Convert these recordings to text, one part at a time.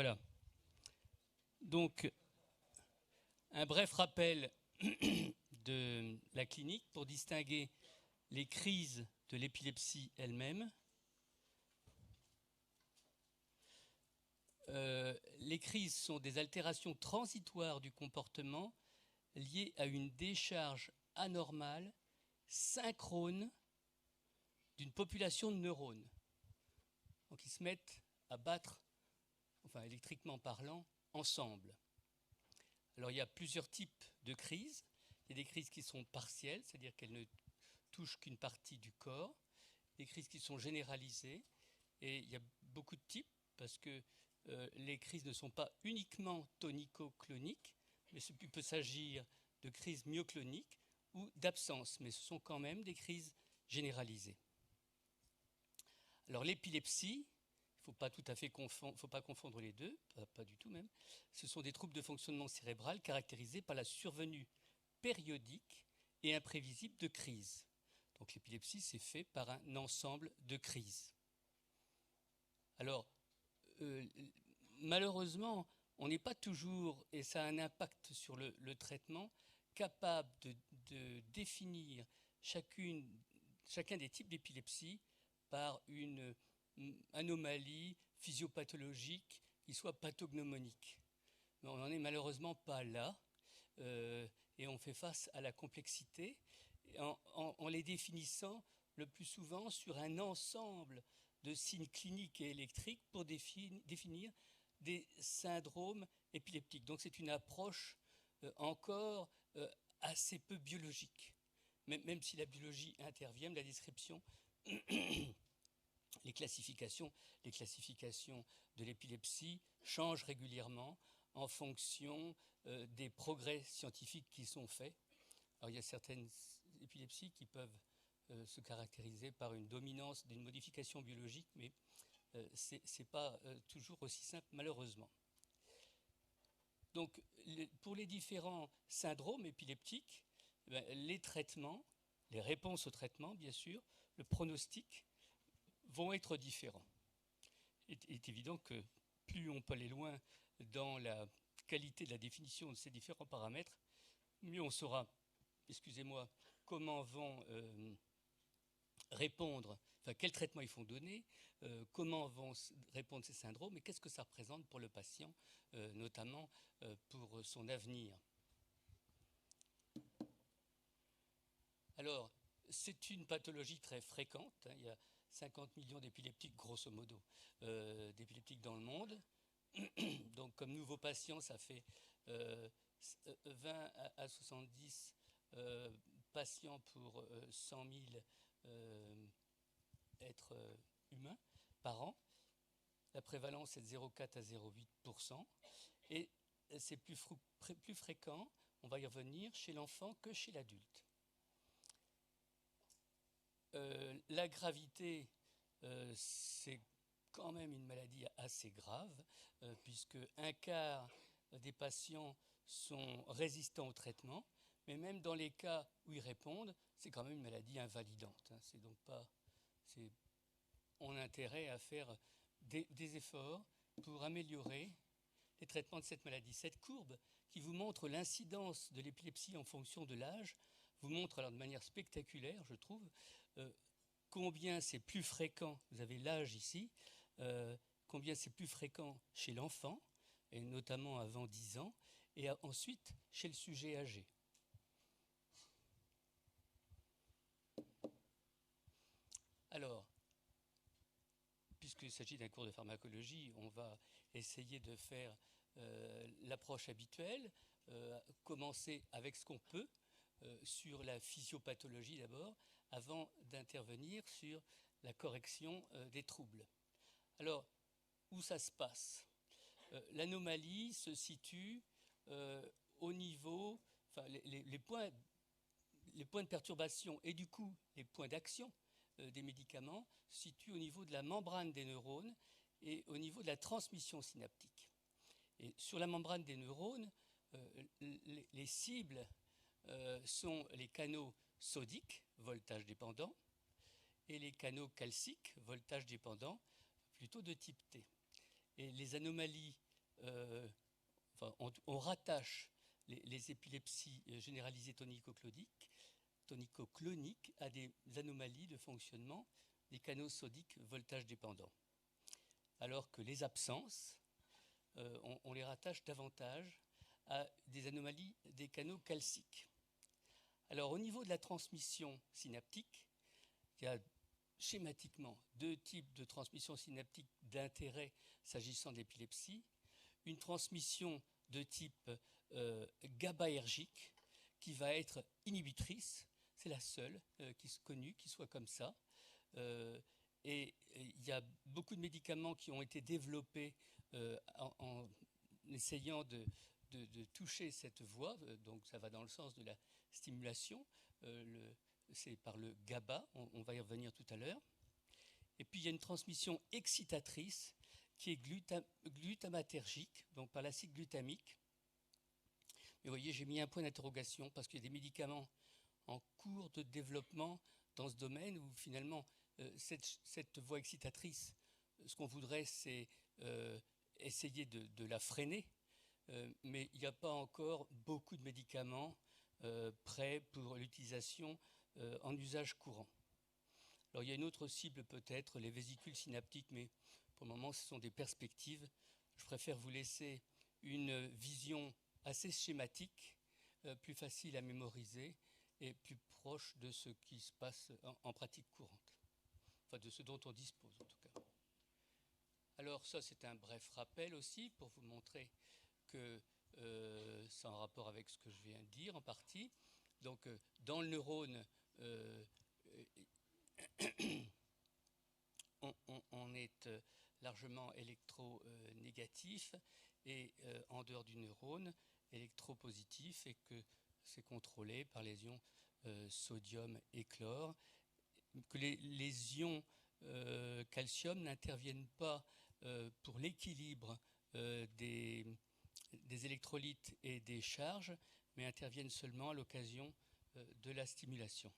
Voilà. Donc, un bref rappel de la clinique pour distinguer les crises de l'épilepsie elle-même. Les crises sont des altérations transitoires du comportement liées à une décharge anormale synchrone d'une population de neurones. Donc ils se mettent à battre, enfin électriquement parlant, ensemble. Alors il y a plusieurs types de crises. Il y a des crises qui sont partielles, c'est-à-dire qu'elles ne touchent qu'une partie du corps. Des crises qui sont généralisées. Et il y a beaucoup de types parce que les crises ne sont pas uniquement tonico-cloniques, mais il peut s'agir de crises myocloniques ou d'absence, mais ce sont quand même des crises généralisées. Alors l'épilepsie, il ne faut pas tout à fait confondre les deux, pas du tout même. Ce sont des troubles de fonctionnement cérébral caractérisés par la survenue périodique et imprévisible de crises. Donc l'épilepsie, c'est fait par un ensemble de crises. Alors, malheureusement, on n'est pas toujours, et ça a un impact sur le traitement, capable de définir chacun des types d'épilepsie par une anomalie physiopathologique qui soit pathognomonique. Mais on n'en est malheureusement pas là, et on fait face à la complexité en les définissant le plus souvent sur un ensemble de signes cliniques et électriques pour définir des syndromes épileptiques. Donc c'est une approche encore assez peu biologique. Même si la biologie intervient, la description, les classifications de l'épilepsie changent régulièrement en fonction des progrès scientifiques qui sont faits. Alors il y a certaines épilepsies qui peuvent se caractériser par une dominance d'une modification biologique, mais ce n'est pas toujours aussi simple, malheureusement. Donc, pour les différents syndromes épileptiques, les traitements, les réponses aux traitements, bien sûr, le pronostic vont être différents. Il est évident que plus on peut aller loin dans la qualité de la définition de ces différents paramètres, mieux on saura, excusez-moi, comment vont répondre, enfin quel traitement ils font donner, comment vont répondre ces syndromes et qu'est-ce que ça représente pour le patient, notamment pour son avenir. Alors, c'est une pathologie très fréquente, hein, il y a 50 millions d'épileptiques, grosso modo, d'épileptiques dans le monde. Donc, comme nouveaux patients, ça fait 20 à 70 patients pour 100 000 êtres humains par an. La prévalence est de 0,4 à 0,8%. Et c'est plus fréquent, on va y revenir, chez l'enfant que chez l'adulte. La gravité, c'est quand même une maladie assez grave, puisque un quart des patients sont résistants au traitement, mais même dans les cas où ils répondent, c'est quand même une maladie invalidante. Hein. C'est donc pas, on a intérêt à faire des efforts pour améliorer les traitements de cette maladie. Cette courbe qui vous montre l'incidence de l'épilepsie en fonction de l'âge vous montre alors de manière spectaculaire, je trouve, combien c'est plus fréquent, vous avez l'âge ici, combien c'est plus fréquent chez l'enfant, et notamment avant 10 ans, et ensuite chez le sujet âgé. Alors, puisqu'il s'agit d'un cours de pharmacologie, on va essayer de faire l'approche habituelle, commencer avec ce qu'on peut, sur la physiopathologie d'abord, avant d'intervenir sur la correction des troubles. Alors, où ça se passe? L'anomalie se situe au niveau, enfin, les points de perturbation et du coup les points d'action des médicaments se situent au niveau de la membrane des neurones et au niveau de la transmission synaptique. Et sur la membrane des neurones, les cibles sont les canaux sodiques, voltage dépendant, et les canaux calciques, voltage dépendant, plutôt de type T. Et les anomalies on rattache les épilepsies généralisées tonicocloniques à des anomalies de fonctionnement des canaux sodiques voltage dépendants. Alors que les absences, on les rattache davantage à des anomalies des canaux calciques. Alors au niveau de la transmission synaptique, il y a schématiquement deux types de transmission synaptique d'intérêt s'agissant de l'épilepsie. Une transmission de type GABAergique qui va être inhibitrice, c'est la seule connue qui soit comme ça. Et il y a beaucoup de médicaments qui ont été développés en essayant de toucher cette voie, donc ça va dans le sens de la stimulation, c'est par le GABA, on va y revenir tout à l'heure. Et puis il y a une transmission excitatrice qui est glutamatergique, donc par l'acide glutamique. Mais vous voyez, j'ai mis un point d'interrogation parce qu'il y a des médicaments en cours de développement dans ce domaine où finalement cette voie excitatrice, ce qu'on voudrait, c'est essayer de la freiner, mais il n'y a pas encore beaucoup de médicaments prêts pour l'utilisation en usage courant. Alors il y a une autre cible peut-être, les vésicules synaptiques, mais pour le moment ce sont des perspectives. Je préfère vous laisser une vision assez schématique, plus facile à mémoriser et plus proche de ce qui se passe en pratique courante. Enfin de ce dont on dispose en tout cas. Alors ça c'est un bref rappel aussi pour vous montrer que c'est en rapport avec ce que je viens de dire en partie. Donc dans le neurone, on est largement électronégatif et en dehors du neurone, électropositif, et que c'est contrôlé par les ions sodium et chlore, que les ions calcium n'interviennent pas pour l'équilibre des électrolytes et des charges, mais interviennent seulement à l'occasion de la stimulation.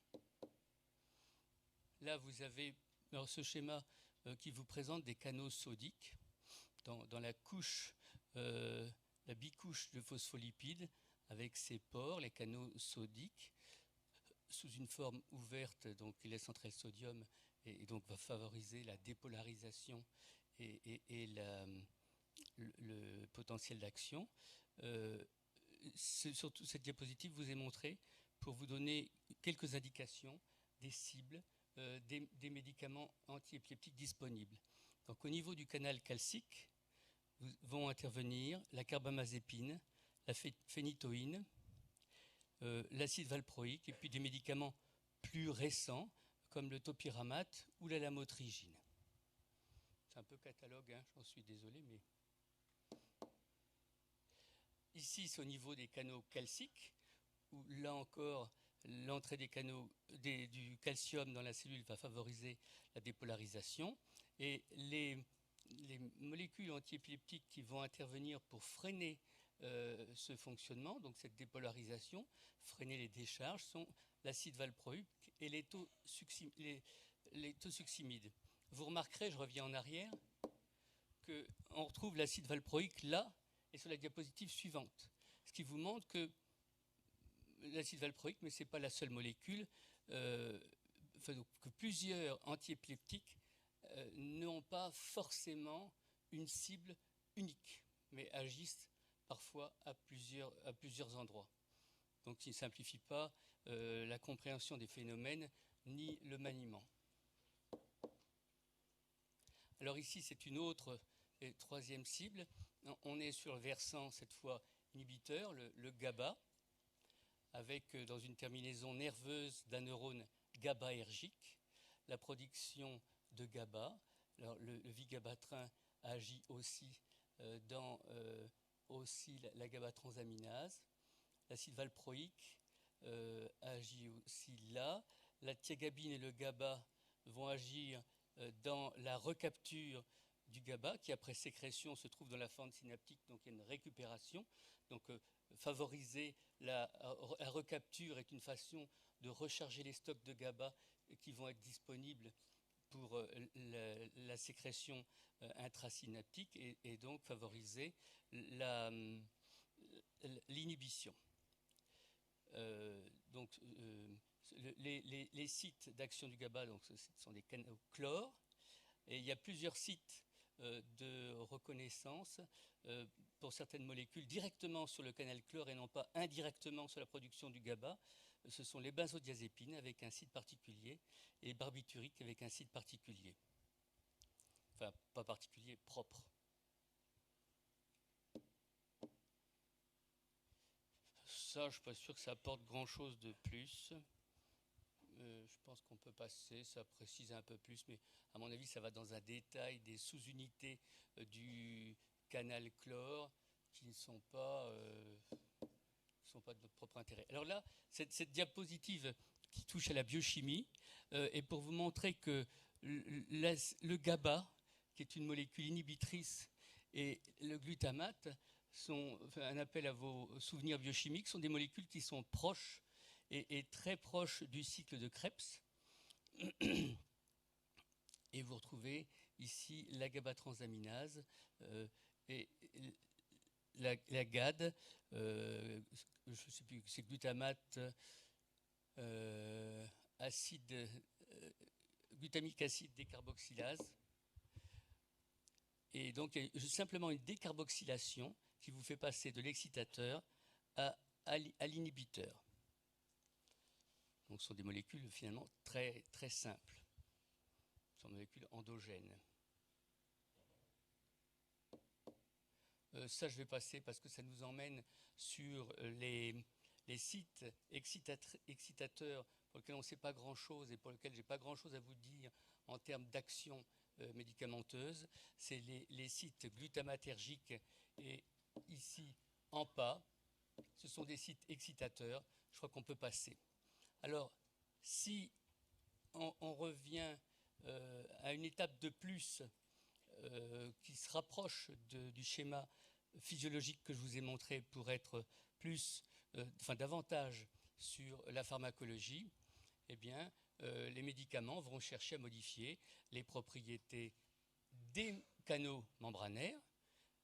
Là, vous avez ce schéma qui vous présente des canaux sodiques dans la couche, la bicouche de phospholipides avec ses pores, les canaux sodiques, sous une forme ouverte, donc qui laisse entrer le sodium et donc va favoriser la dépolarisation et le potentiel d'action. Surtout cette diapositive vous est montrée pour vous donner quelques indications des cibles des médicaments antiépileptiques disponibles. Donc au niveau du canal calcique, vont intervenir la carbamazépine, la phénitoïne, l'acide valproïque et puis des médicaments plus récents comme le topiramate ou la lamotrigine. C'est un peu catalogue, hein, j'en suis désolé, mais... Ici, c'est au niveau des canaux calciques, où là encore, l'entrée des canaux du calcium dans la cellule va favoriser la dépolarisation. Et les molécules antiépileptiques qui vont intervenir pour freiner ce fonctionnement, donc cette dépolarisation, freiner les décharges, sont l'acide valproïque et les tosuccimides. Vous remarquerez, je reviens en arrière, qu'on retrouve l'acide valproïque là et sur la diapositive suivante. Ce qui vous montre que l'acide valproïque, mais ce n'est pas la seule molécule, que plusieurs antiépileptiques n'ont pas forcément une cible unique, mais agissent parfois à plusieurs endroits. Donc, il ne simplifie pas la compréhension des phénomènes ni le maniement. Alors ici, c'est une autre et troisième cible. On est sur le versant, cette fois, inhibiteur, le GABA, avec dans une terminaison nerveuse d'un neurone GABAergique, la production de GABA. Alors, le vigabatrin agit aussi dans la GABA-transaminase. L'acide valproïque agit aussi là. La thiagabine et le GABA vont agir dans la recapture du GABA, qui après sécrétion se trouve dans la fente synaptique, donc il y a une récupération. Donc favoriser la recapture est une façon de recharger les stocks de GABA qui vont être disponibles pour la sécrétion intrasynaptique et donc favoriser l'inhibition. Les sites d'action du GABA, donc, ce sont des canaux chlore, et il y a plusieurs sites de reconnaissance pour certaines molécules directement sur le canal chlore et non pas indirectement sur la production du GABA. Ce sont les benzodiazépines avec un site particulier et les barbituriques avec un site particulier. Enfin, pas particulier, propre. Ça, je ne suis pas sûr que ça apporte grand-chose de plus. Je pense qu'on peut passer, ça précise un peu plus, mais à mon avis, ça va dans un détail des sous-unités du canal chlore qui ne sont pas de notre propre intérêt. Alors là, cette diapositive qui touche à la biochimie est pour vous montrer que le GABA, qui est une molécule inhibitrice, et le glutamate sont, enfin, un appel à vos souvenirs biochimiques, sont des molécules qui sont proches et très proches du cycle de Krebs. Et vous retrouvez ici la GABA transaminase et la GAD, je ne sais plus, c'est glutamate, glutamique acide décarboxylase. Et donc, il y a simplement une décarboxylation qui vous fait passer de l'excitateur à l'inhibiteur. Donc, ce sont des molécules finalement très, très simples. Ce sont des molécules endogènes. Ça, je vais passer parce que ça nous emmène sur les sites excitateurs pour lesquels on ne sait pas grand-chose et pour lesquels je n'ai pas grand-chose à vous dire en termes d'action médicamenteuse. C'est les sites glutamatergiques et ici AMPA. Ce sont des sites excitateurs. Je crois qu'on peut passer. Alors, si on revient à une étape de plus qui se rapproche du schéma physiologique que je vous ai montré pour être plus, davantage sur la pharmacologie, eh bien, les médicaments vont chercher à modifier les propriétés des canaux membranaires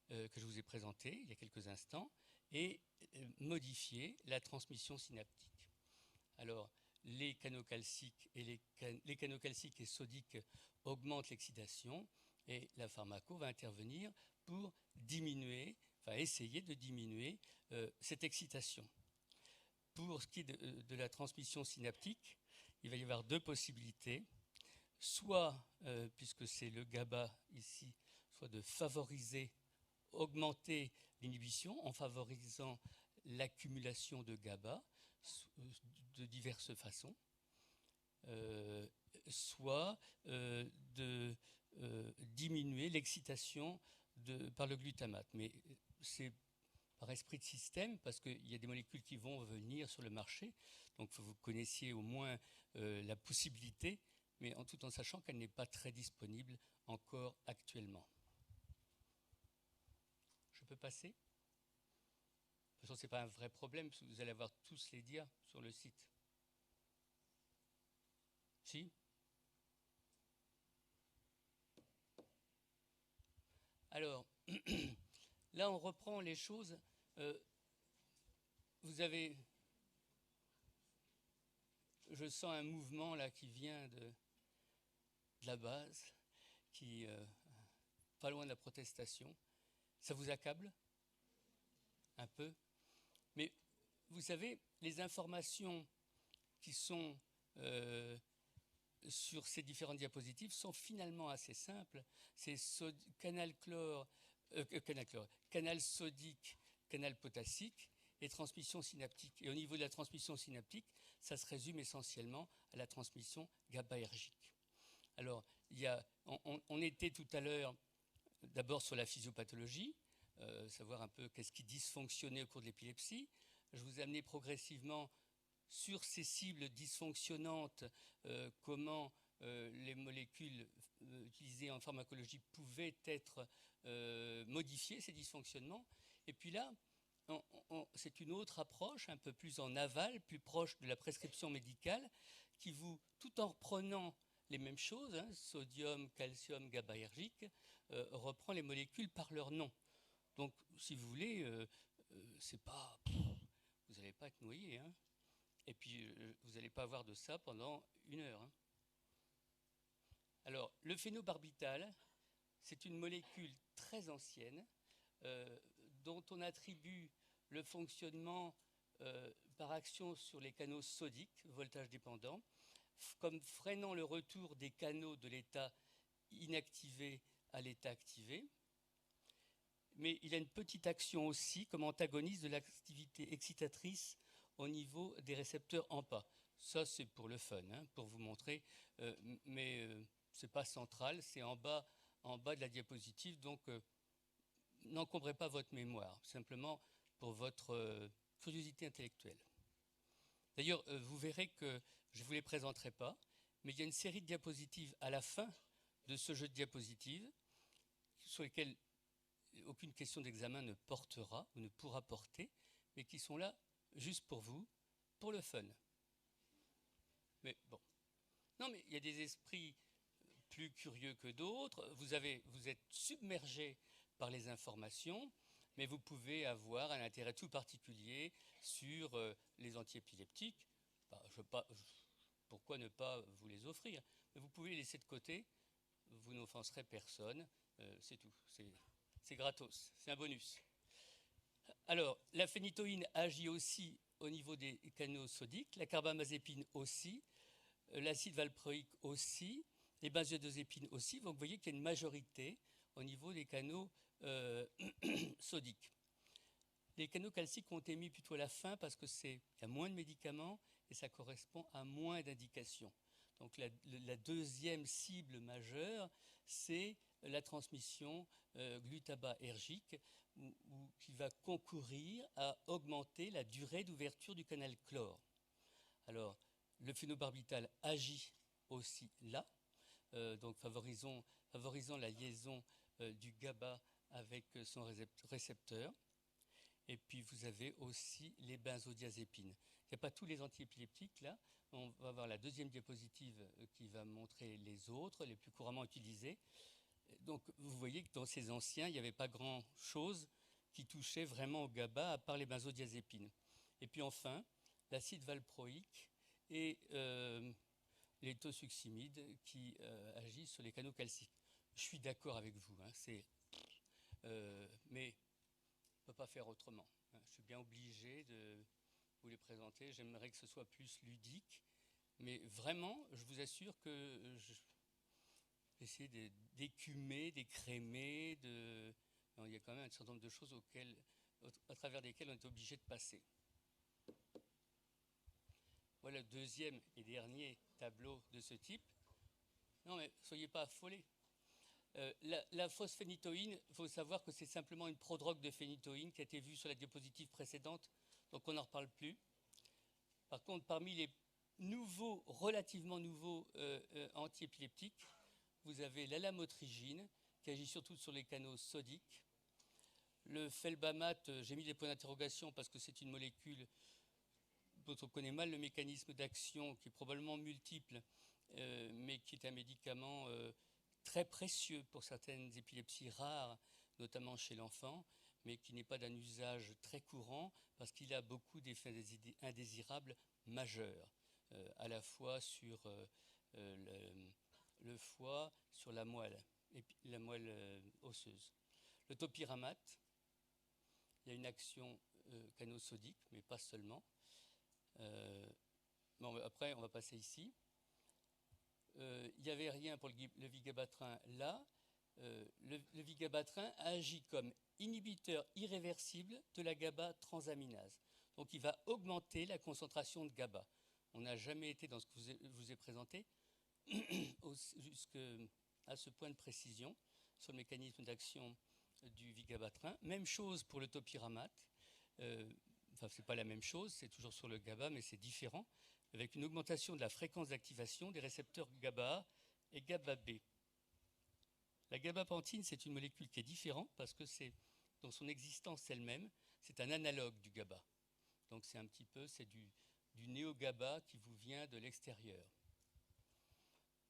que je vous ai présentés il y a quelques instants et modifier la transmission synaptique. Alors, les canaux calciques et les canaux calciques et sodiques augmentent l'excitation et la pharmaco va intervenir pour diminuer, essayer de diminuer cette excitation. Pour ce qui est de la transmission synaptique, il va y avoir deux possibilités. Soit, puisque c'est le GABA ici, soit de favoriser, augmenter l'inhibition en favorisant l'accumulation de GABA de diverses façons, soit de diminuer l'excitation par le glutamate. Mais c'est par esprit de système, parce qu'il y a des molécules qui vont venir sur le marché, donc vous connaissiez au moins la possibilité, mais tout en sachant qu'elle n'est pas très disponible encore actuellement. Je peux passer ? De toute façon, ce n'est pas un vrai problème, parce que vous allez avoir tous les dias sur le site. Si ? Alors, là, on reprend les choses. Vous avez... Je sens un mouvement là qui vient de la base, qui pas loin de la protestation. Ça vous accable ? Un peu ? Mais vous savez, les informations qui sont sur ces différentes diapositives sont finalement assez simples. C'est canal sodique, canal potassique et transmission synaptique. Et au niveau de la transmission synaptique, ça se résume essentiellement à la transmission GABAergique. Alors, on était tout à l'heure d'abord sur la physiopathologie, savoir un peu qu'est-ce qui dysfonctionnait au cours de l'épilepsie. Je vous ai amené progressivement sur ces cibles dysfonctionnantes, comment les molécules utilisées en pharmacologie pouvaient être modifiées, ces dysfonctionnements. Et puis là, c'est une autre approche, un peu plus en aval, plus proche de la prescription médicale, qui vous, tout en reprenant les mêmes choses, hein, sodium, calcium, GABAergique, reprend les molécules par leur nom. Donc, si vous voulez, c'est pas, vous n'allez pas être noyé, hein. Et puis, vous n'allez pas avoir de ça pendant 1 heure. Hein. Alors, le phénobarbital, c'est une molécule très ancienne dont on attribue le fonctionnement par action sur les canaux sodiques, voltage dépendant, comme freinant le retour des canaux de l'état inactivé à l'état activé. Mais il a une petite action aussi comme antagoniste de l'activité excitatrice au niveau des récepteurs AMPA. Ça, c'est pour le fun, hein, pour vous montrer, mais ce n'est pas central, c'est en bas de la diapositive, donc n'encombrez pas votre mémoire, simplement pour votre curiosité intellectuelle. D'ailleurs, vous verrez que je ne vous les présenterai pas, mais il y a une série de diapositives à la fin de ce jeu de diapositives sur lesquelles aucune question d'examen ne portera ou ne pourra porter, mais qui sont là juste pour vous, pour le fun. Mais bon. Non, mais il y a des esprits plus curieux que d'autres. Vous êtes submergé par les informations, mais vous pouvez avoir un intérêt tout particulier sur les antiépileptiques. Pourquoi ne pas vous les offrir? Mais vous pouvez les laisser de côté, vous n'offenserez personne, c'est tout. C'est gratos, c'est un bonus. Alors, la phénitoïne agit aussi au niveau des canaux sodiques, la carbamazépine aussi, l'acide valproïque aussi, les benzodiazépines aussi. Donc, vous voyez qu'il y a une majorité au niveau des canaux sodiques. Les canaux calciques ont été mis plutôt à la fin parce qu'il y a moins de médicaments et ça correspond à moins d'indications. Donc la deuxième cible majeure, c'est la transmission glutabaergique qui va concourir à augmenter la durée d'ouverture du canal chlore. Alors, le phénobarbital agit aussi là, donc favorisant la liaison du GABA avec son récepteur. Et puis vous avez aussi les benzodiazépines. Il n'y a pas tous les antiépileptiques là. On va voir la deuxième diapositive qui va montrer les autres, les plus couramment utilisés. Donc vous voyez que dans ces anciens, il n'y avait pas grand-chose qui touchait vraiment au GABA à part les benzodiazépines. Et puis enfin, l'acide valproïque et les tosuccimides qui agissent sur les canaux calciques. Je suis d'accord avec vous, hein, mais on ne peut pas faire autrement. Je suis bien obligé de vous les présenter. J'aimerais que ce soit plus ludique. Mais vraiment, je vous assure que j'essaie d'écumer, d'écrémer. Il y a quand même un certain nombre de choses à travers lesquelles on est obligé de passer. Voilà le deuxième et dernier tableau de ce type. Non, mais soyez pas affolés. La phosphénitoïne, il faut savoir que c'est simplement une prodrogue de phénitoïne qui a été vue sur la diapositive précédente, donc on n'en reparle plus. Par contre, parmi les relativement nouveaux antiépileptiques, vous avez l'alamotrigine, qui agit surtout sur les canaux sodiques. Le felbamate, j'ai mis des points d'interrogation parce que c'est une molécule dont on connaît mal le mécanisme d'action, qui est probablement multiple, mais qui est un médicament très précieux pour certaines épilepsies rares, notamment chez l'enfant, mais qui n'est pas d'un usage très courant parce qu'il a beaucoup d'effets indésirables majeurs, à la fois sur le foie, sur la moelle osseuse. Le topiramate, il y a une action canosodique, mais pas seulement. Bon, après, on va passer ici. Il n'y avait rien pour le vigabatrin là. Le vigabatrin agit comme inhibiteur irréversible de la GABA transaminase. Donc il va augmenter la concentration de GABA. On n'a jamais été dans ce que je vous ai présenté jusqu'à ce point de précision sur le mécanisme d'action du vigabatrin. Même chose pour le topiramate. Enfin, ce n'est pas la même chose, c'est toujours sur le GABA, mais c'est différent, avec une augmentation de la fréquence d'activation des récepteurs GABA et GABA-B. La gabapentine, c'est une molécule qui est différente parce que c'est, dans son existence elle-même, c'est un analogue du GABA. Donc c'est un petit peu, c'est du néo-GABA qui vous vient de l'extérieur.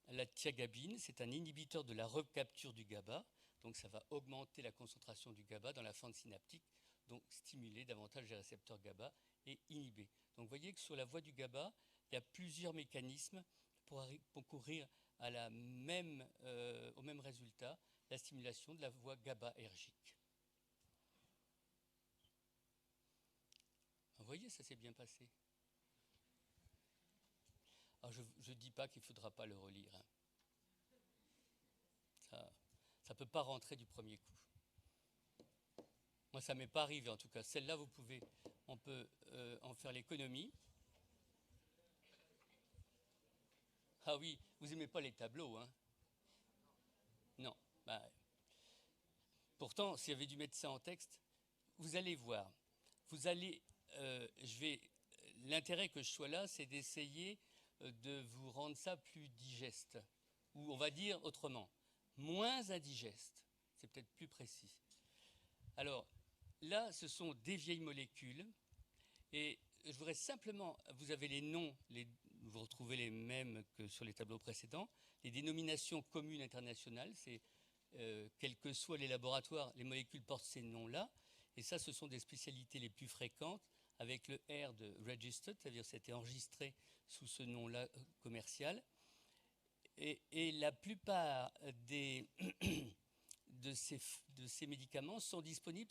la thiagabine, c'est un inhibiteur de la recapture du GABA, donc ça va augmenter la concentration du GABA dans la fente synaptique, donc stimuler davantage les récepteurs GABA et inhiber. Donc vous voyez que sur la voie du GABA, il y a plusieurs mécanismes pour concourir à au même résultat, la stimulation de la voie GABAergique. Vous voyez, ça s'est bien passé. Alors je ne dis pas qu'il ne faudra pas le relire. Hein. Ça ne peut pas rentrer du premier coup. Moi, ça ne m'est pas arrivé en tout cas. Celle-là, on peut en faire l'économie. Ah oui, vous n'aimez pas les tableaux, hein? Non. Bah, pourtant, s'il y avait dû mettre ça en texte, vous allez voir. L'intérêt que je sois là, c'est d'essayer de vous rendre ça plus digeste. Ou on va dire autrement, moins indigeste. C'est peut-être plus précis. Alors, là, ce sont des vieilles molécules. Et je voudrais simplement, vous avez les noms, vous retrouvez les mêmes que sur les tableaux précédents. Les dénominations communes internationales, c'est quels que soient les laboratoires, les molécules portent ces noms-là. Et ça, ce sont des spécialités les plus fréquentes avec le R de registered, c'est-à-dire c'était enregistré sous ce nom-là commercial. Et la plupart de ces médicaments sont disponibles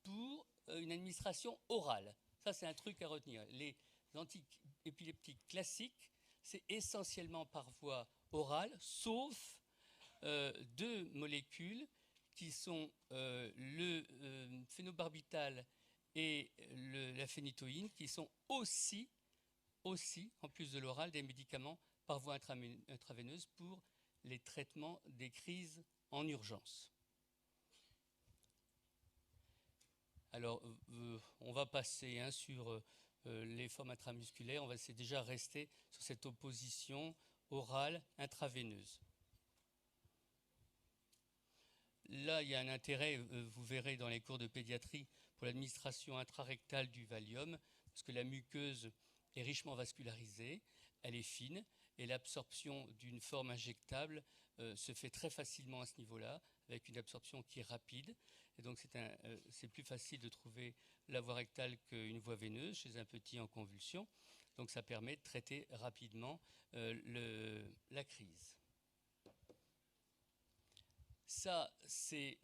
pour une administration orale. Ça, c'est un truc à retenir. Les anti-épileptiques classiques, c'est essentiellement par voie orale, sauf deux molécules qui sont le phénobarbital et la phénitoïne, qui sont aussi, en plus de l'oral, des médicaments par voie intraveineuse pour les traitements des crises en urgence. Alors, on va passer sur les formes intramusculaires. On va essayer déjà rester sur cette opposition orale intraveineuse. Là, il y a un intérêt, vous verrez dans les cours de pédiatrie, pour l'administration intrarectale du Valium, parce que la muqueuse est richement vascularisée, elle est fine, et l'absorption d'une forme injectable se fait très facilement à ce niveau-là, avec une absorption qui est rapide. Et donc, c'est plus facile de trouver la voie rectale qu'une voie veineuse chez un petit en convulsion. Donc, ça permet de traiter rapidement la crise. Ça, c'est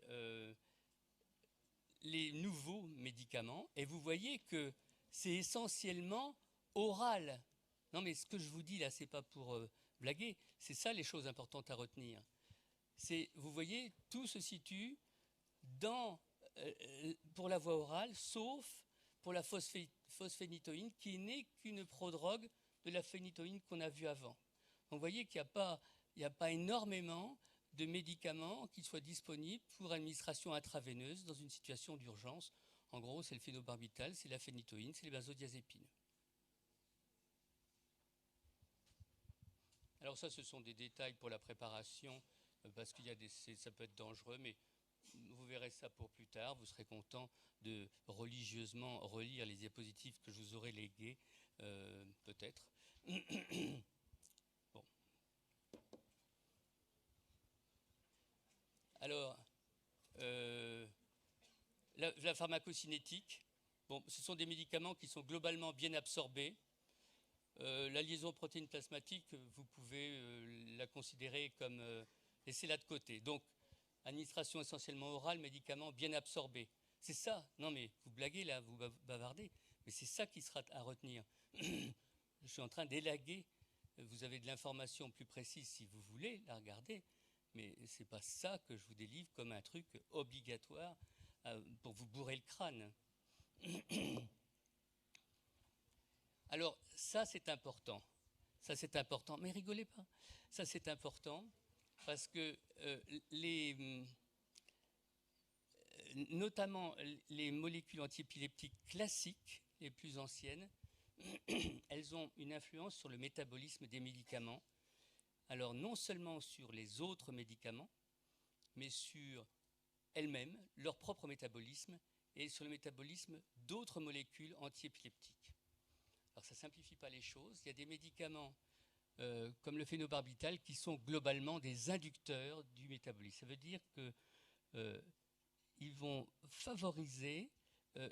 les nouveaux médicaments. Et vous voyez que c'est essentiellement oral. Non, mais ce que je vous dis là, c'est pas pour blaguer. C'est ça les choses importantes à retenir. Vous voyez, tout se situe pour la voie orale, sauf pour la phosphénitoïne, qui n'est qu'une prodrogue de la phénitoïne qu'on a vue avant. Donc vous voyez qu'il n'y a pas énormément de médicaments qui soient disponibles pour administration intraveineuse dans une situation d'urgence. En gros, c'est le phénobarbital, c'est la phénitoïne, c'est les benzodiazépines. Alors ça, ce sont des détails pour la préparation, parce qu'il y a ça peut être dangereux, mais vous verrez ça pour plus tard. Vous serez content de religieusement relire les diapositives que je vous aurai léguées, peut-être. Bon. Alors, la pharmacocinétique, bon, ce sont des médicaments qui sont globalement bien absorbés. La liaison protéine plasmatique, vous pouvez la considérer comme laissez-la de côté. Donc, administration essentiellement orale, médicaments bien absorbés. C'est ça. Non, mais vous blaguez là, vous bavardez. Mais c'est ça qui sera à retenir. Je suis en train d'élaguer. Vous avez de l'information plus précise si vous voulez la regarder. Mais ce n'est pas ça que je vous délivre comme un truc obligatoire pour vous bourrer le crâne. Alors, ça, c'est important. Ça, c'est important. Mais rigolez pas. Ça, c'est important parce que notamment les molécules antiépileptiques classiques, les plus anciennes, elles ont une influence sur le métabolisme des médicaments. Alors, non seulement sur les autres médicaments, mais sur elles-mêmes, leur propre métabolisme, et sur le métabolisme d'autres molécules antiépileptiques. Alors, ça ne simplifie pas les choses. Il y a des médicaments comme le phénobarbital, qui sont globalement des inducteurs du métabolisme. Ça veut dire qu'ils vont favoriser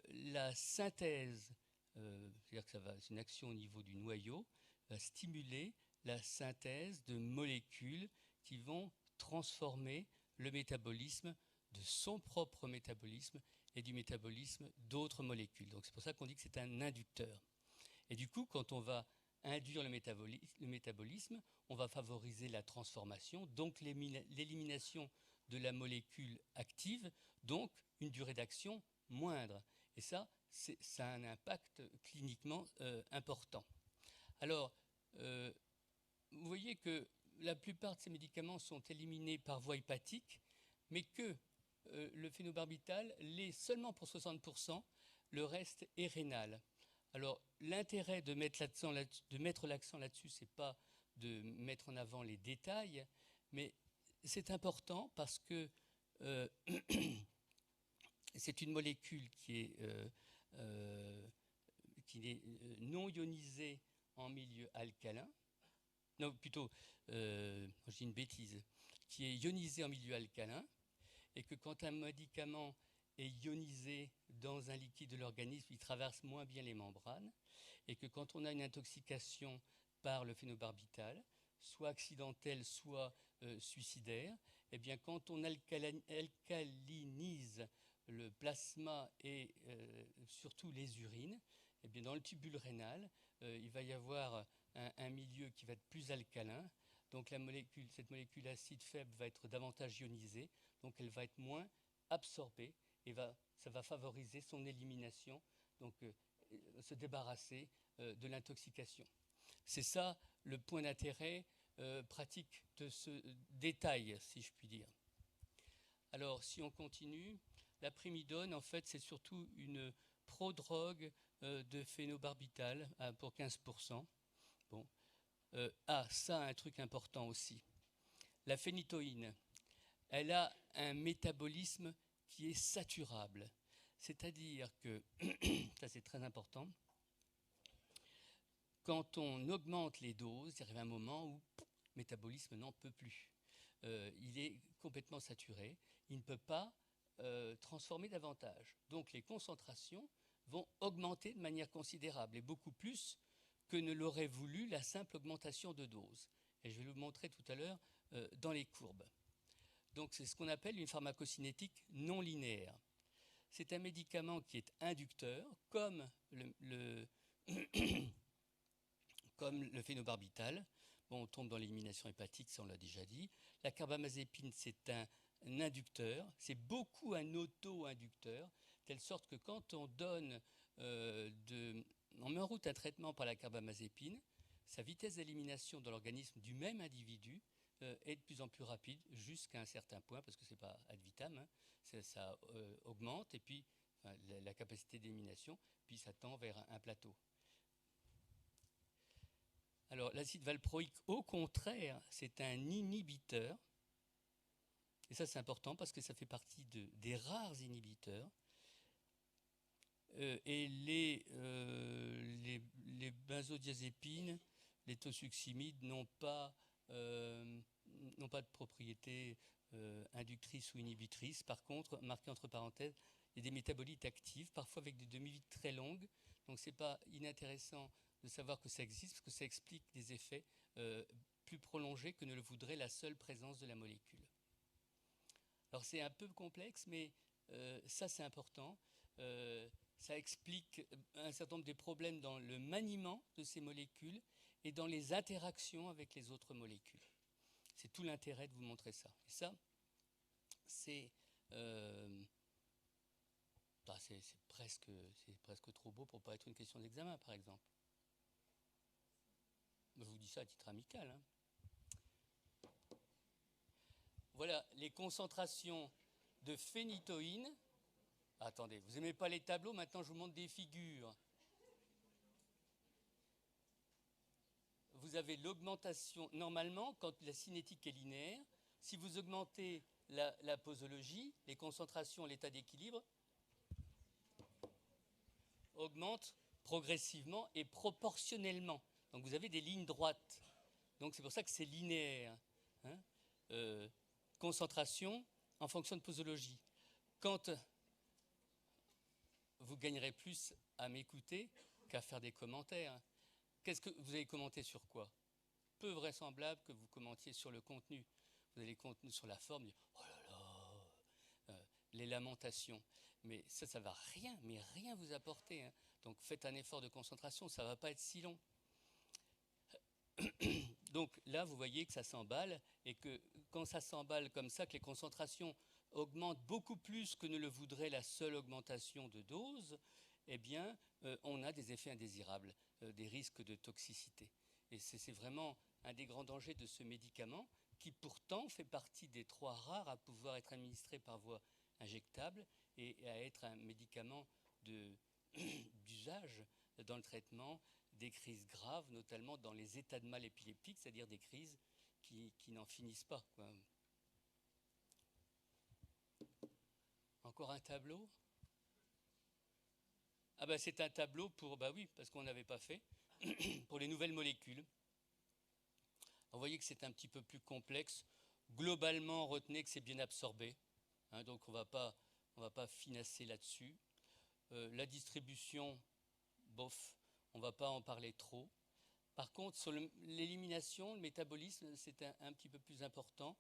la synthèse, c'est-à-dire que c'est une action au niveau du noyau, va stimuler la synthèse de molécules qui vont transformer le métabolisme de son propre métabolisme et du métabolisme d'autres molécules. Donc c'est pour ça qu'on dit que c'est un inducteur. Et du coup, quand on va induire le métabolisme, on va favoriser la transformation, donc l'élimination de la molécule active, donc une durée d'action moindre. Et ça a un impact cliniquement important. Alors, vous voyez que la plupart de ces médicaments sont éliminés par voie hépatique, mais que le phénobarbital l'est seulement pour 60%, le reste est rénal. Alors, l'intérêt de mettre l'accent là-dessus, ce n'est pas de mettre en avant les détails, mais c'est important parce que c'est une molécule qui est non ionisée en milieu alcalin, non, plutôt, je dis une bêtise, qui est ionisée en milieu alcalin, et que quand un médicament est ionisé dans un liquide de l'organisme, il traverse moins bien les membranes, et que quand on a une intoxication par le phénobarbital, soit accidentelle, soit suicidaire, eh bien quand on alcalinise le plasma et surtout les urines, eh bien dans le tubule rénal, il va y avoir un milieu qui va être plus alcalin, donc cette molécule acide faible va être davantage ionisée, donc elle va être moins absorbée et ça va favoriser son élimination, donc se débarrasser de l'intoxication. C'est ça le point d'intérêt pratique de ce détail, si je puis dire. Alors, si on continue, la primidone, en fait, c'est surtout une prodrogue de phénobarbital pour 15%. Bon. Ça, un truc important aussi. La phénitoïne, elle a un métabolisme qui est saturable. C'est-à-dire que, ça c'est très important, quand on augmente les doses, il arrive un moment où le métabolisme n'en peut plus. Il est complètement saturé, il ne peut pas transformer davantage. Donc les concentrations vont augmenter de manière considérable et beaucoup plus que ne l'aurait voulu la simple augmentation de dose. Et je vais vous montrer tout à l'heure dans les courbes. Donc c'est ce qu'on appelle une pharmacocinétique non linéaire. C'est un médicament qui est inducteur, comme comme le phénobarbital. Bon, on tombe dans l'élimination hépatique, ça on l'a déjà dit. La carbamazépine, c'est un inducteur, c'est beaucoup un auto-inducteur, telle sorte que quand on donne on met en route un traitement par la carbamazépine, sa vitesse d'élimination dans l'organisme du même individu est de plus en plus rapide jusqu'à un certain point, parce que ce n'est pas ad vitam, hein, ça augmente, et puis la capacité d'élimination, puis ça tend vers un plateau. Alors l'acide valproïque, au contraire, c'est un inhibiteur, et ça c'est important parce que ça fait partie des rares inhibiteurs. Et les benzodiazépines, les tosuximides n'ont pas de propriétés inductrices ou inhibitrices. Par contre, marqué entre parenthèses, il y a des métabolites actifs, parfois avec des demi-vies très longues. Donc ce n'est pas inintéressant de savoir que ça existe, parce que ça explique des effets plus prolongés que ne le voudrait la seule présence de la molécule. Alors c'est un peu complexe, mais ça c'est important. Ça explique un certain nombre des problèmes dans le maniement de ces molécules et dans les interactions avec les autres molécules. C'est tout l'intérêt de vous montrer ça. Et ça, c'est presque trop beau pour ne pas être une question d'examen, par exemple. Je vous dis ça à titre amical. Hein. Voilà les concentrations de phénitoïne. Attendez, vous n'aimez pas les tableaux? Maintenant, je vous montre des figures. Vous avez l'augmentation. Normalement, quand la cinétique est linéaire, si vous augmentez la posologie, les concentrations, l'état d'équilibre augmentent progressivement et proportionnellement. Donc vous avez des lignes droites. Donc c'est pour ça que c'est linéaire. Hein. Concentration en fonction de posologie. Quand vous gagnerez plus à m'écouter qu'à faire des commentaires. Qu'est-ce que vous allez commenter sur quoi? Peu vraisemblable que vous commentiez sur le contenu. Vous allez commenter sur la forme. Oh là là, les lamentations. Mais ça ne va rien vous apporter. Hein. Donc faites un effort de concentration, ça ne va pas être si long. Donc là, vous voyez que ça s'emballe et que quand ça s'emballe comme ça, que les concentrations augmentent beaucoup plus que ne le voudrait la seule augmentation de dose, eh bien, on a des effets indésirables, des risques de toxicité. Et c'est vraiment un des grands dangers de ce médicament qui pourtant fait partie des 3 rares à pouvoir être administré par voie injectable et à être un médicament d'usage dans le traitement des crises graves, notamment dans les états de mal épileptiques, c'est-à-dire des crises qui n'en finissent pas, quoi. Encore un tableau? Ah ben c'est un tableau pour, bah oui, parce qu'on n'avait pas fait, pour les nouvelles molécules. Vous voyez que c'est un petit peu plus complexe. Globalement, retenez que c'est bien absorbé, hein, donc on ne va pas finasser là-dessus. La distribution, bof, on ne va pas en parler trop. Par contre, sur l'élimination, le métabolisme, c'est un petit peu plus important.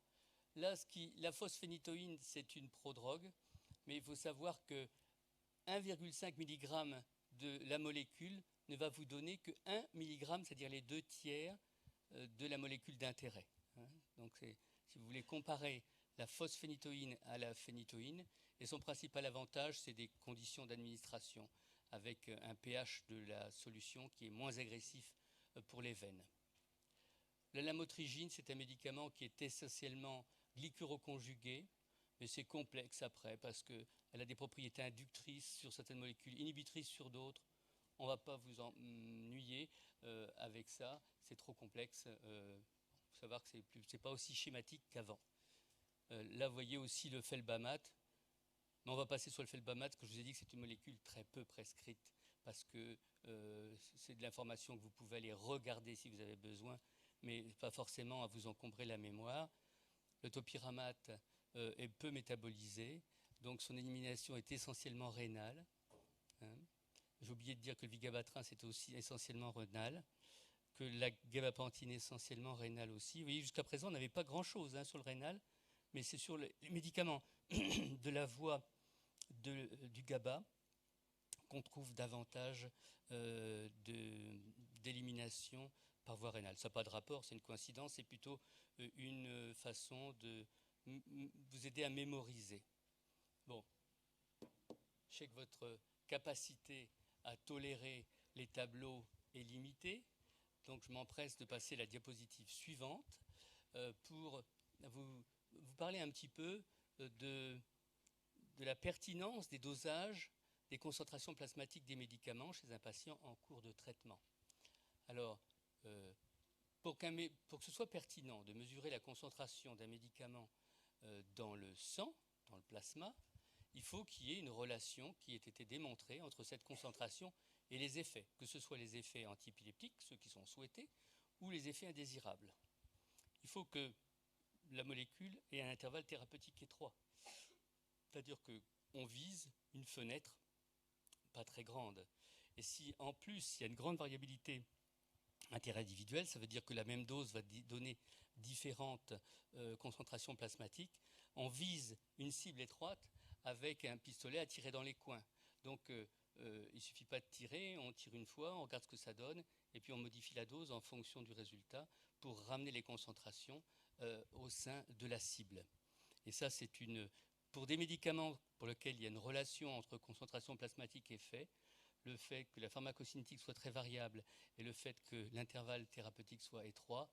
Là, la phosphénitoïne, c'est une prodrogue, mais il faut savoir que 1,5 mg de la molécule ne va vous donner que 1 mg, c'est-à-dire les 2 tiers de la molécule d'intérêt. Donc, si vous voulez comparer la phosphénitoïne à la phénitoïne, et son principal avantage, c'est des conditions d'administration, avec un pH de la solution qui est moins agressif pour les veines. La lamotrigine, c'est un médicament qui est essentiellement glycuroconjugué, mais c'est complexe après parce qu'elle a des propriétés inductrices sur certaines molécules, inhibitrices sur d'autres. On ne va pas vous ennuyer avec ça, c'est trop complexe. Il faut savoir que ce n'est pas aussi schématique qu'avant. Là, vous voyez aussi le felbamate. Mais on va passer sur le felbamate, que je vous ai dit que c'est une molécule très peu prescrite, parce que c'est de l'information que vous pouvez aller regarder si vous avez besoin, mais pas forcément à vous encombrer la mémoire. Le topiramate est peu métabolisé, donc son élimination est essentiellement rénale. Hein. J'ai oublié de dire que le vigabatrin, c'est aussi essentiellement rénal, que la gabapentine est essentiellement rénale aussi. Vous voyez, jusqu'à présent, on n'avait pas grand-chose sur le rénal, mais c'est sur les médicaments de la voie du GABA qu'on trouve davantage d'élimination par voie rénale. Ça n'a pas de rapport, c'est une coïncidence, c'est plutôt une façon de vous aider à mémoriser. Bon, je sais que votre capacité à tolérer les tableaux est limitée, donc je m'empresse de passer à la diapositive suivante pour vous parler un petit peu de la pertinence des dosages, des concentrations plasmatiques des médicaments chez un patient en cours de traitement. Alors, pour que ce soit pertinent de mesurer la concentration d'un médicament dans le sang, dans le plasma, il faut qu'il y ait une relation qui ait été démontrée entre cette concentration et les effets, que ce soit les effets antiépileptiques, ceux qui sont souhaités, ou les effets indésirables. Il faut que la molécule ait un intervalle thérapeutique étroit. C'est-à-dire qu'on vise une fenêtre pas très grande. Et si en plus il y a une grande variabilité interindividuelle, ça veut dire que la même dose va donner différentes concentrations plasmatiques, on vise une cible étroite avec un pistolet à tirer dans les coins. Donc il ne suffit pas de tirer, on tire une fois, on regarde ce que ça donne, et puis on modifie la dose en fonction du résultat pour ramener les concentrations au sein de la cible. Et ça, c'est pour des médicaments pour lesquels il y a une relation entre concentration plasmatique et effet, le fait que la pharmacocinétique soit très variable et le fait que l'intervalle thérapeutique soit étroit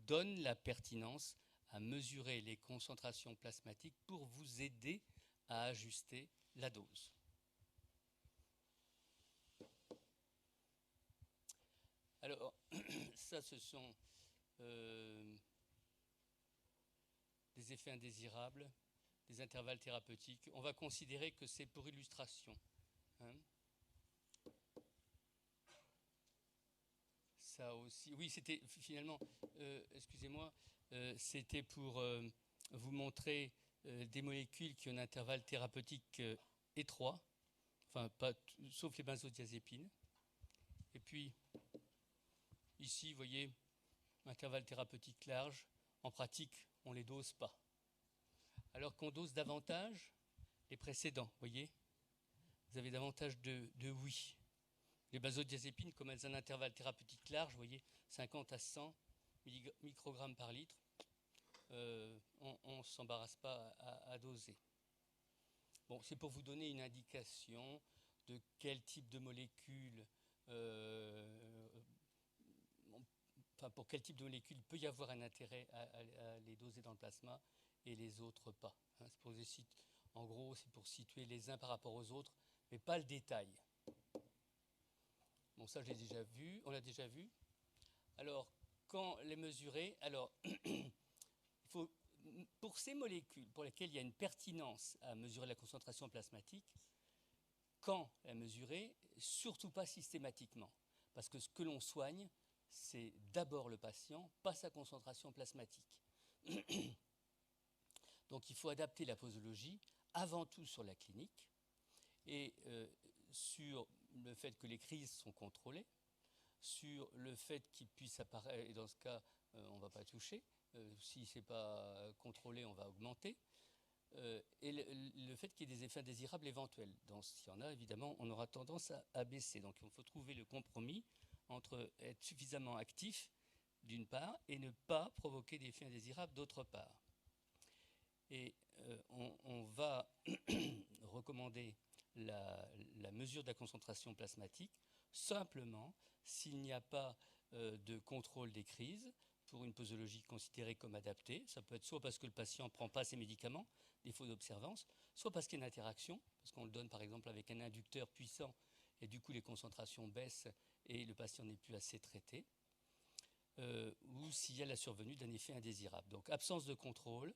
donne la pertinence à mesurer les concentrations plasmatiques pour vous aider à ajuster la dose. Alors, ça, ce sont des effets indésirables, des intervalles thérapeutiques. On va considérer que c'est pour illustration. ça aussi. Oui, c'était finalement, excusez-moi, c'était pour vous montrer des molécules qui ont un intervalle thérapeutique étroit, enfin, sauf les benzodiazépines. Et puis, ici, vous voyez, intervalle thérapeutique large. En pratique, on ne les dose pas. Alors qu'on dose davantage les précédents, vous voyez, vous avez davantage de oui. Les benzodiazépines, comme elles ont un intervalle thérapeutique large, vous voyez, 50 à 100 microgrammes par litre, on ne s'embarrasse pas à doser. Bon, c'est pour vous donner une indication de quel type de molécule, pour quel type de molécule peut y avoir un intérêt à les doser dans le plasma et les autres pas. Hein, en gros, c'est pour situer les uns par rapport aux autres, mais pas le détail. Bon, ça, je l'ai déjà vu, on l'a déjà vu. Alors, quand les mesurer, alors, il faut, pour ces molécules pour lesquelles il y a une pertinence à mesurer la concentration plasmatique, quand la mesurer, surtout pas systématiquement. Parce que ce que l'on soigne, c'est d'abord le patient, pas sa concentration plasmatique. Donc il faut adapter la posologie avant tout sur la clinique et sur le fait que les crises sont contrôlées, sur le fait qu'il puisse apparaître, et dans ce cas, on ne va pas toucher, si ce n'est pas contrôlé, on va augmenter, et le fait qu'il y ait des effets indésirables éventuels. S'il y en a, évidemment, on aura tendance à baisser. Donc il faut trouver le compromis entre être suffisamment actif, d'une part, et ne pas provoquer d'effets indésirables, d'autre part. Et on va recommander la mesure de la concentration plasmatique simplement s'il n'y a pas de contrôle des crises pour une posologie considérée comme adaptée. Ça peut être soit parce que le patient ne prend pas ses médicaments, défaut d'observance, soit parce qu'il y a une interaction, parce qu'on le donne par exemple avec un inducteur puissant et du coup les concentrations baissent et le patient n'est plus assez traité, ou s'il y a la survenue d'un effet indésirable. Donc absence de contrôle,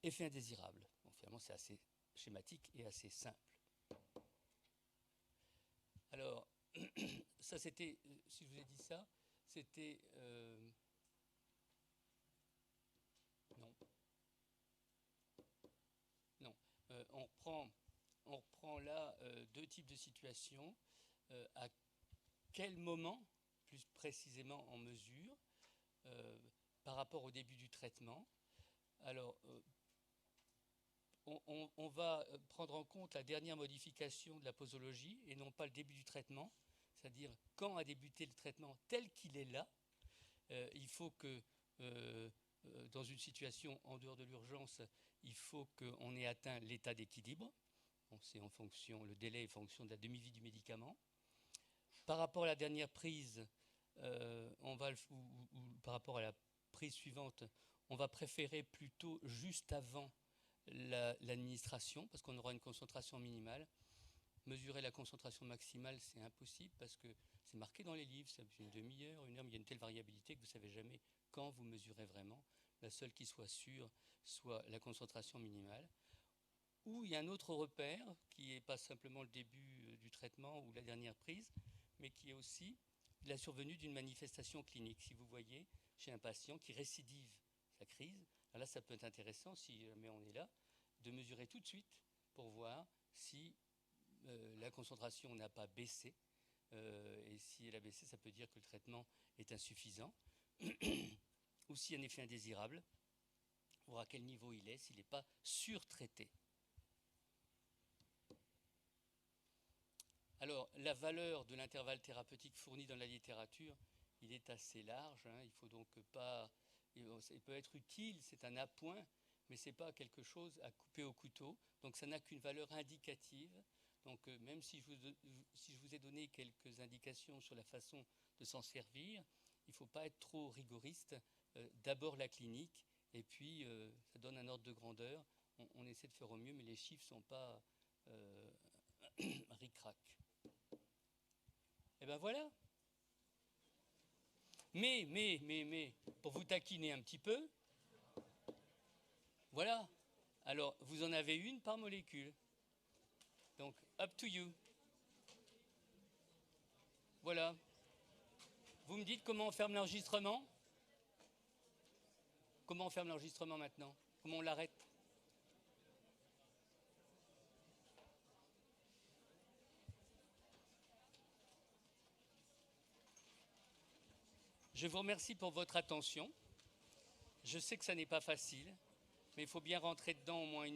effet indésirable. Bon, finalement, c'est assez schématique et assez simple. Alors, ça c'était, si je vous ai dit ça, c'était... non. On reprend là deux types de situations. À quel moment, plus précisément en mesure, par rapport au début du traitement. Alors, on va prendre en compte la dernière modification de la posologie et non pas le début du traitement, c'est-à-dire quand a débuté le traitement tel qu'il est là. Il faut que, dans une situation en dehors de l'urgence, il faut qu'on ait atteint l'état d'équilibre. Bon, c'est en fonction, le délai est en fonction de la demi-vie du médicament. Par rapport à la dernière prise, ou par rapport à la prise suivante, on va préférer plutôt juste avant l'administration, parce qu'on aura une concentration minimale. Mesurer la concentration maximale, c'est impossible, parce que c'est marqué dans les livres, c'est une demi-heure, une heure, mais il y a une telle variabilité que vous ne savez jamais quand vous mesurez vraiment. La seule qui soit sûre soit la concentration minimale. Ou il y a un autre repère, qui n'est pas simplement le début du traitement ou la dernière prise, mais qui est aussi la survenue d'une manifestation clinique. Si vous voyez chez un patient qui récidive sa crise, là ça peut être intéressant, si jamais on est là, de mesurer tout de suite pour voir si la concentration n'a pas baissé. Et si elle a baissé, ça peut dire que le traitement est insuffisant. Ou s'il y a un effet indésirable, voir à quel niveau il est, s'il n'est pas surtraité. Alors, la valeur de l'intervalle thérapeutique fourni dans la littérature, il est assez large. Hein, il faut donc pas... Il peut être utile, c'est un appoint, mais ce n'est pas quelque chose à couper au couteau. Donc, ça n'a qu'une valeur indicative. Donc, même si je vous ai donné quelques indications sur la façon de s'en servir, il ne faut pas être trop rigoriste. D'abord la clinique, et puis ça donne un ordre de grandeur. On essaie de faire au mieux, mais les chiffres ne sont pas ric-rac. Et ben voilà. Mais, pour vous taquiner un petit peu, voilà. Alors, vous en avez une par molécule. Donc, up to you. Voilà. Vous me dites comment on ferme l'enregistrement? Comment on ferme l'enregistrement maintenant? Comment on l'arrête? Je vous remercie pour votre attention. Je sais que ça n'est pas facile, mais il faut bien rentrer dedans au moins une